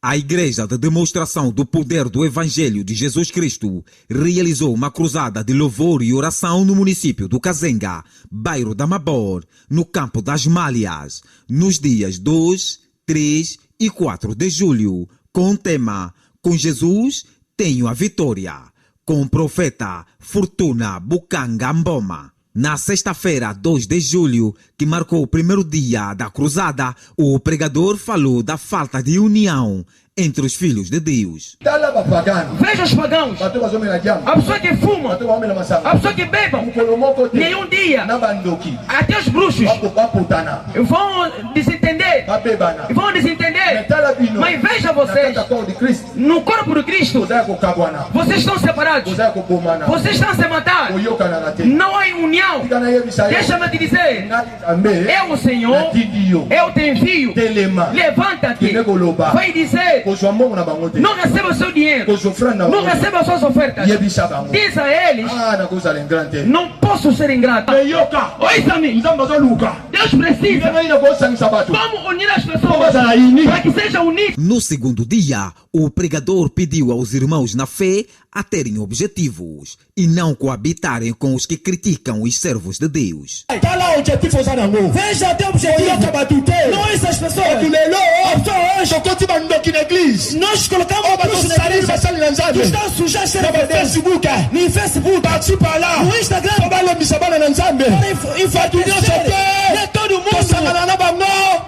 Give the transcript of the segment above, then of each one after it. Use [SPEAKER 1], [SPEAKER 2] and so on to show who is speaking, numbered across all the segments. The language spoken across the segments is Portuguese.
[SPEAKER 1] A Igreja de Demonstração do Poder do Evangelho de Jesus Cristo realizou uma cruzada de louvor e oração no município do Kazenga, bairro da Mabor, no Campo das Malhas, nos dias 2, 3 e 4 de julho, com o tema "Com Jesus tenho a vitória", com o profeta Fortuna Bukanga Mboma. Na sexta-feira, 2 de julho, que marcou o primeiro dia da cruzada, o pregador falou da falta de união entre os filhos de Deus.
[SPEAKER 2] Veja os pagãos, a pessoa que fuma, a pessoa que beba, nenhum dia, até os bruxos vão desentender, mas veja vocês, no corpo de Cristo, vocês estão separados, vocês estão a se matar, não há união. Deixa-me te dizer, eu, o Senhor, eu te envio, levanta-te, vai dizer, não receba o seu dinheiro, não receba as suas ofertas. Diz a eles, não posso ser ingrato. Ouça-me, Deus precisa. Como unir as pessoas para que sejam unidas?
[SPEAKER 1] No segundo dia, o pregador pediu aos irmãos na fé a terem objetivos e não coabitarem com os que criticam os servos de Deus.
[SPEAKER 2] Veja teu objetivo. Não essas pessoas. Nós colocamos que estão sujas no Facebook, participa lá, no Instagram, para todo mundo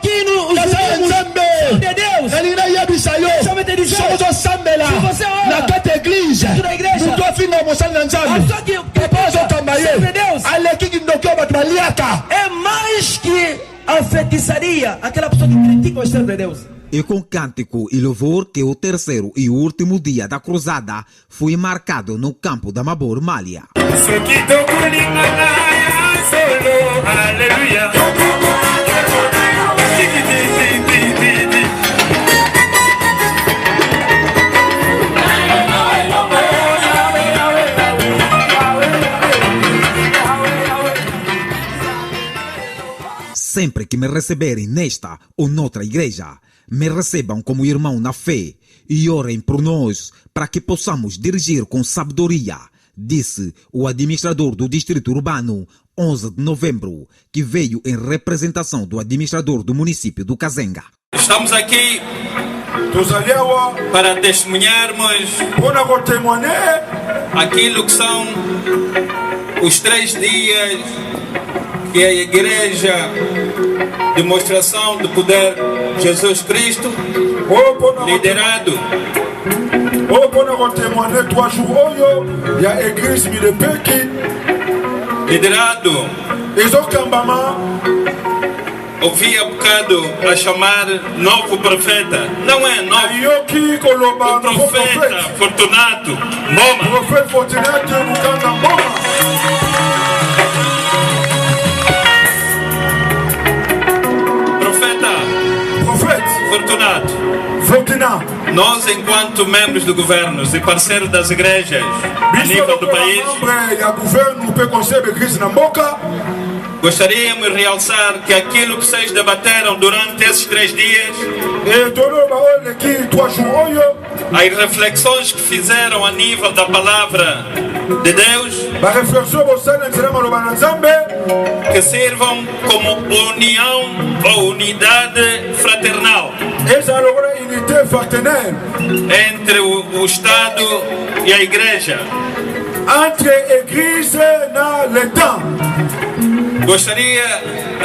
[SPEAKER 2] que nos de Deus. Deixa-me te dizer, se você ora dentro da igreja, é mais que a feitiçaria, aquela pessoa que critica o servo de Deus.
[SPEAKER 1] E com cântico e louvor que o terceiro e último dia da cruzada foi marcado no campo da Mabor Malha. Sempre que me receberem nesta ou noutra igreja, me recebam como irmão na fé e orem por nós para que possamos dirigir com sabedoria, disse o administrador do Distrito Urbano, 11 de novembro, que veio em representação do administrador do município do Kazenga.
[SPEAKER 3] Estamos aqui para testemunharmos aquilo que são os 3 dias que a Igreja Demonstração do Poder de Jesus Cristo, liderado ouvi há bocado a chamar novo profeta. Não é novo, o profeta Fortunato Mboma. Fortunato, nós, enquanto membros do governo e parceiros das igrejas a nível do país, gostaríamos de realçar que aquilo que vocês debateram durante esses 3 dias, as reflexões que fizeram a nível da palavra de Deus, que sirvam como união ou unidade fraternal entre o Estado e a Igreja. Gostaria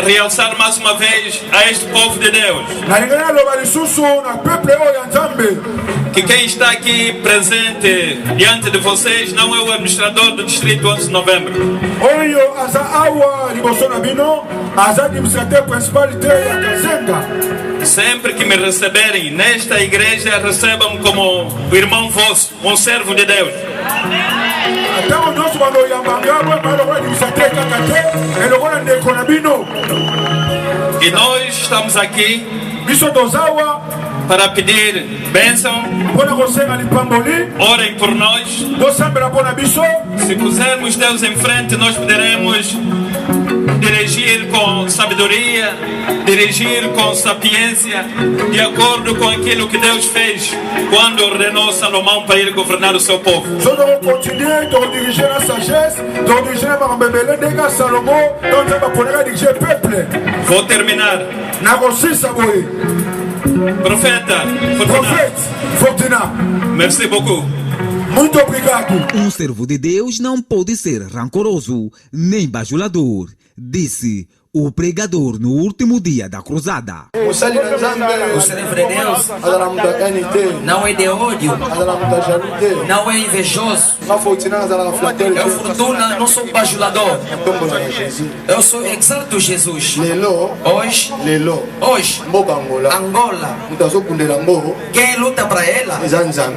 [SPEAKER 3] de realçar mais uma vez a este povo de Deus que quem está aqui presente diante de vocês não é o administrador do Distrito 11 de Novembro. Sempre que me receberem nesta igreja, recebam-me como o irmão vosso, um servo de Deus. E nós estamos aqui para pedir bênção. Orem por nós. Se pusermos Deus em frente, nós poderemos dirigir dirigir com sabedoria, dirigir com sapiência, de acordo com aquilo que Deus fez quando ordenou Salomão para ele governar o seu povo.
[SPEAKER 4] Nous devons continuer de diriger la sagesse, de diriger la Marambébélé, de Salomon, donc on va pouvoir diriger le peuple.
[SPEAKER 3] Vou terminar. Profeta
[SPEAKER 4] Fortuna.
[SPEAKER 3] Merci beaucoup.
[SPEAKER 4] Muito obrigado.
[SPEAKER 1] Um servo de Deus não pode ser rancoroso nem bajulador, disse o pregador no último dia da cruzada.
[SPEAKER 5] O servo de Deus não é de ódio, não é invejoso. Eu, Fortuna, não sou bajulador. Eu sou exalto Jesus. Hoje, Angola, quem luta para ela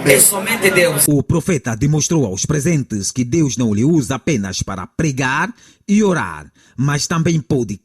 [SPEAKER 5] é somente Deus.
[SPEAKER 1] O profeta demonstrou aos presentes que Deus não lhe usa apenas para pregar e orar, mas também pode